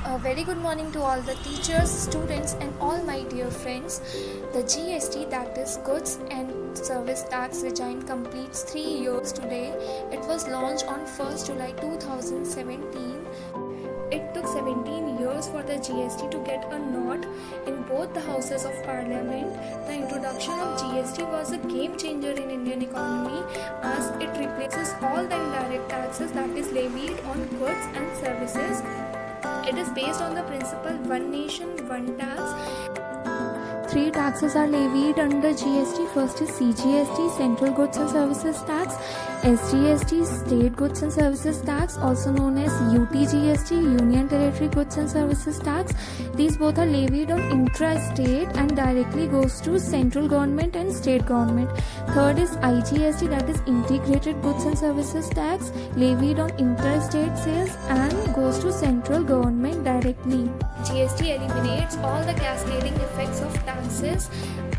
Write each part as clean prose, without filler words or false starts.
A very good morning to all the teachers, students and all my dear friends. The GST, that is Goods and Service Tax regime, completes 3 years today. It was launched on 1st July 2017. It took 17 years for the GST to get a nod in both the houses of parliament. The introduction of GST was a game changer in Indian economy as it replaces all the indirect taxes that is levied on goods and services. It is based on the principle one nation, one tax. 3 taxes are levied under GST. First is CGST, Central Goods and Services Tax, SGST, State Goods and Services Tax, also known as UTGST, Union Territory Goods and Services Tax. These both are levied on intra-state and directly goes to central government and state government. Third is IGST, that is Integrated Goods and Services Tax, levied on interstate sales and goes to central government directly. GST eliminates all the cascading effects of taxes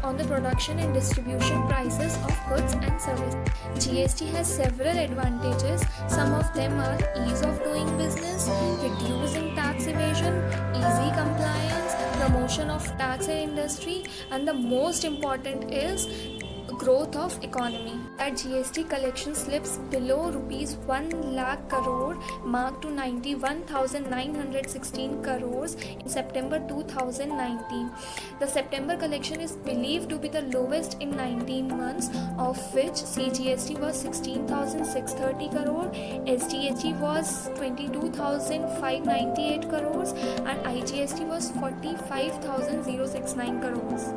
on the production and distribution prices of goods and services. GST has several advantages. Some of them are ease of doing business, reducing tax evasion, easy compliance, promotion of tax industry, and the most important is growth of economy. At GST collection slips below rupees 1 lakh crore marked to 91,916 crores in September 2019. The September collection is believed to be the lowest in 19 months, of which CGST was 16,630 crore, SGST was 22,598 crores and IGST was 45,069 crores.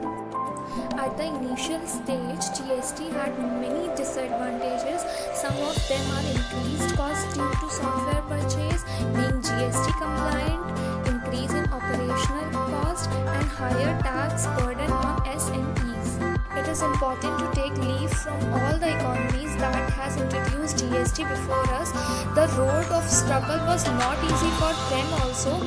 At the initial stage, GST had many disadvantages. Some of them are increased cost due to software purchase, being GST compliant, increase in operational cost, and higher tax burden on SMEs. It is important to take leave from all the economies that has introduced GST before us. The road of struggle was not easy for them also.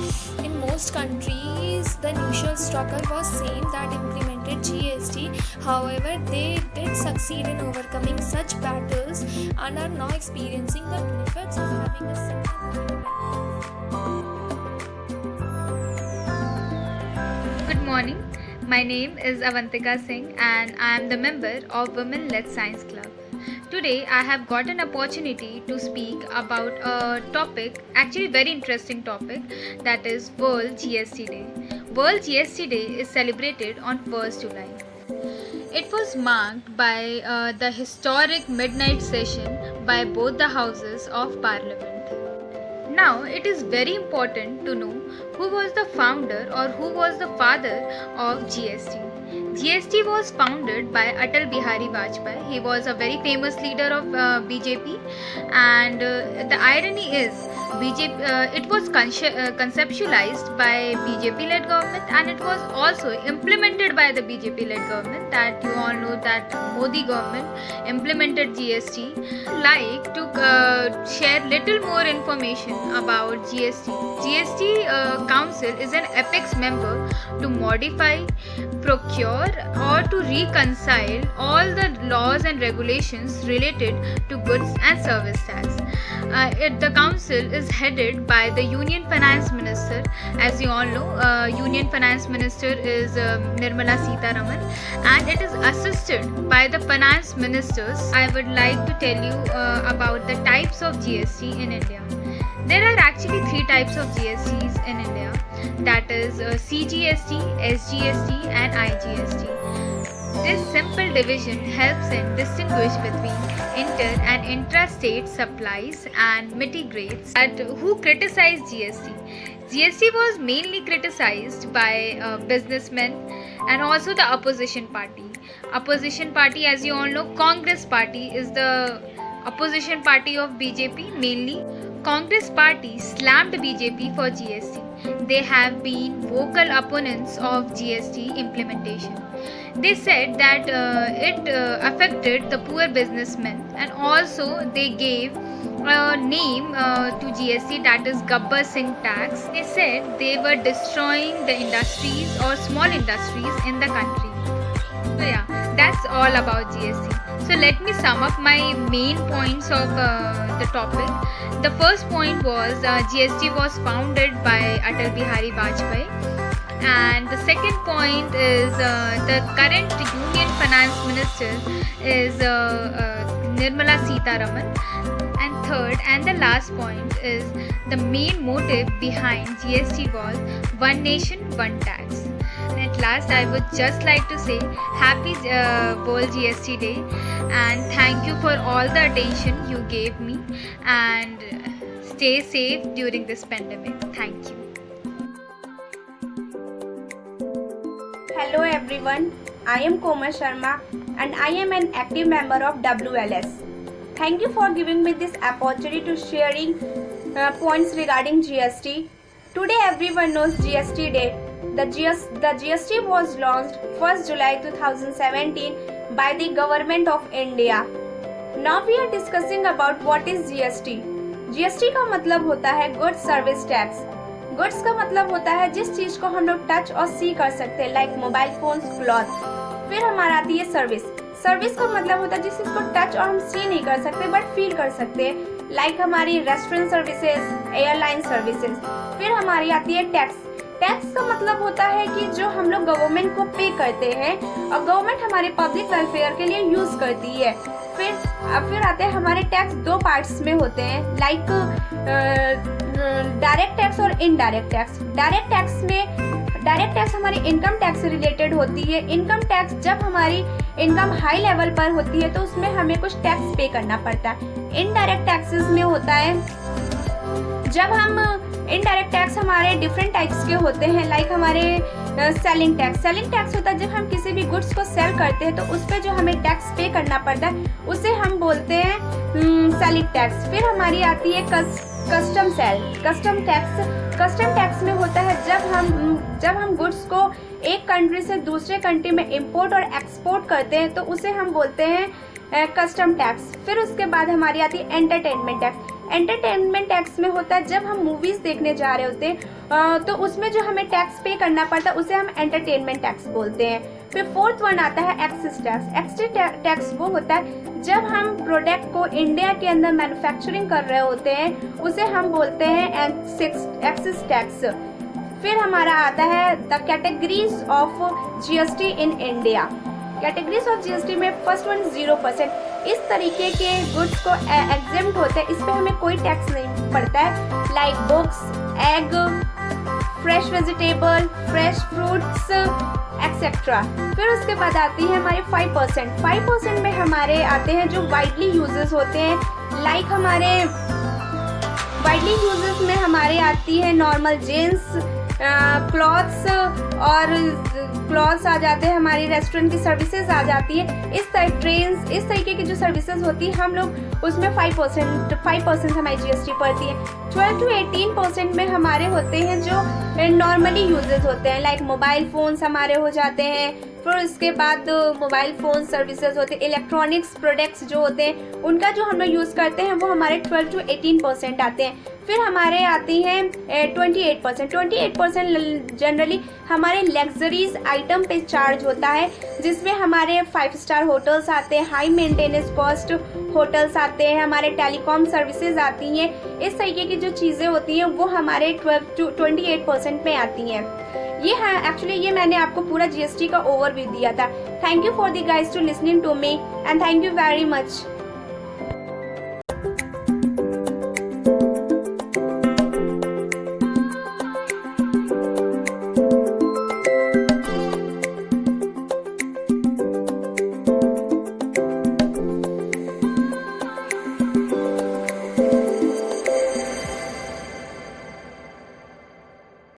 In most countries, the initial struggle was same that implemented GST. However, they did succeed in overcoming such battles and are now experiencing the benefits of having a simple. Good morning. My name is Avantika Singh and I am the member of Women Led Science Club. Today I have got an opportunity to speak about a topic, actually very interesting topic, that is World GST Day. World GST Day is celebrated on 1st July. It was marked by the historic midnight session by both the houses of parliament. Now, it is very important to know who was the founder or who was the father of GST. GST was founded by Atal Bihari Vajpayee. He was a very famous leader of BJP, and the irony is it was conceptualized by BJP-led government and it was also implemented by the BJP-led government. That you all know that Modi government implemented GST. I'd like to share little more information about GST. GST Council is an apex member to modify, procure or to reconcile all the laws and regulations related to goods and service tax. The council is headed by the Union Finance Minister. As you all know, Union Finance Minister is Nirmala Sitharaman, and it is assisted by the Finance Ministers. I would like to tell you about the types of GST in India. There are actually 3 types of GSTs in India, that is CGST, SGST and IGST. This simple division helps in distinguish between inter and intrastate supplies and mitigates that who criticize GST. GST was mainly criticized by businessmen and also the opposition party. Opposition party, as you all know, Congress party is the opposition party of BJP mainly. Congress party slammed BJP for GST. They have been vocal opponents of GST implementation. They said that it affected the poor businessmen, and also they gave a name to GST, that is Gabbar Singh tax. They said they were destroying the industries or small industries in the country. So yeah, that's all about GST. So let me sum up my main points of the topic. The first point was GST was founded by Atal Bihari Vajpayee, and the second point is the current Union Finance Minister is Nirmala Sitharaman. And third and the last point is the main motive behind GST was One Nation, One Tax. And at last, I would just like to say Happy World GST Day, and thank you for all the attention you gave me, and stay safe during this pandemic. Thank you. Hello everyone, I am Komal Sharma and I am an active member of WLS. Thank you for giving me this opportunity to sharing points regarding GST. Today everyone knows GST Day. The GST was launched 1st July 2017 by the Government of India. Now we are discussing about what is GST. GST का मतलब होता है Goods Service Tax. Goods का मतलब होता है जिस चीज को हम लोग टच और सी कर सकते हैं, लाइक मोबाइल फोन्स, क्लॉथ. फिर हमारा आती है सर्विस. सर्विस का मतलब होता है जिस चीज को टच और हम सी नहीं कर सकते बट फील कर सकते हैं, लाइक हमारी रेस्टोरेंट सर्विसेज, एयरलाइन सर्विसेज. फिर हमारी आती है टैक्स. टैक्स का मतलब होता है कि जो हम लोग गवर्नमेंट को पे करते हैं और गवर्नमेंट हमारे पब्लिक वेलफेयर के लिए यूज करती है. फिर आते हैं हमारे टैक्स दो पार्ट्स में होते हैं, लाइक डायरेक्ट टैक्स और इनडायरेक्ट टैक्स. डायरेक्ट टैक्स हमारी इनकम टैक्स से रिलेटेड होती है. इनकम टैक्स जब हमारी इनकम हाई लेवल पर होती है तो उसमें हमें कुछ टैक्स पे करना पड़ता है. इनडायरेक्ट टैक्सेस में होता है जब हम इनडायरेक्ट टैक्स हमारे डिफरेंट टाइप्स के होते हैं, लाइक हमारे सेलिंग टैक्स. सेलिंग टैक्स होता है जब हम किसी भी गुड्स को सेल करते हैं तो उस पर जो हमें टैक्स पे करना पड़ता है उसे हम बोलते हैं सेलिंग टैक्स. फिर हमारी आती है कस्टम टैक्स में होता है जब हम गुड्स को एक कंट्री से दूसरे कंट्री में इंपोर्ट और एक्सपोर्ट करते हैं तो उसे हम बोलते हैं कस्टम टैक्स. फिर उसके बाद हमारी आती है एंटरटेनमेंट टैक्स. एंटरटेनमेंट टैक्स में होता है जब हम मूवीज देखने जा रहे होते हैं तो उसमें जो हमें टैक्स पे करना पड़ता है उसे हम एंटरटेनमेंट टैक्स बोलते हैं. फिर फोर्थ वन आता है एक्साइज टैक्स. एक्साइज टैक्स वो होता है जब हम प्रोडक्ट को इंडिया के अंदर मैन्युफैक्चरिंग कर रहे होते हैं उसे हम बोलते हैं एक्साइज टैक्स. फिर हमारा आता है the categories of GST in India. Categories of GST में फर्स्ट वन 0%. इस तरीके के गुड्स को एग्जेम्प्ट होते हैं, इस पे हमें कोई टैक्स नहीं पड़ता है, like books, egg, fresh vegetable, fresh fruits etcetera. फिर उसके बाद आती है हमारे 5%. 5% में हमारे आते हैं जो वाइडली यूजेस होते हैं, लाइक हमारे वाइडली यूजेस में हमारे आती है नॉर्मल जेंट्स क्लॉथ्स आ जाते हैं, हमारी रेस्टोरेंट की सर्विसेज आ जाती है. इस तरीके की जो सर्विसेज होती है हम लोग उसमें 5% हमारी जीएसटी पड़ती है. 12 to 18% में हमारे होते हैं जो नॉर्मली यूजेस होते हैं, लाइक मोबाइल फोन्स हमारे हो जाते हैं. फिर उसके बाद मोबाइल फ़ोन सर्विसेज होते हैं, इलेक्ट्रॉनिक्स प्रोडक्ट्स जो होते हैं उनका जो हम लोग यूज़ करते हैं वो हमारे 12 to 18% आते हैं. फिर हमारे आती हैं 28%. 28% जनरली हमारे लग्जरीज आइटम पे चार्ज होता है, जिसमें हमारे 5 स्टार होटल्स आते हैं, हाई मेंटेनेंस कॉस्ट होटल्स आते हैं, हमारे टेलीकॉम सर्विसेज आती हैं. इस तरीके की जो चीज़ें होती हैं वो हमारे 12 to 28% में आती हैं. ये है एक्चुअली ये मैंने आपको पूरा जीएसटी का ओवरव्यू दिया था. Thank you for the guys to listening to me and thank you very much.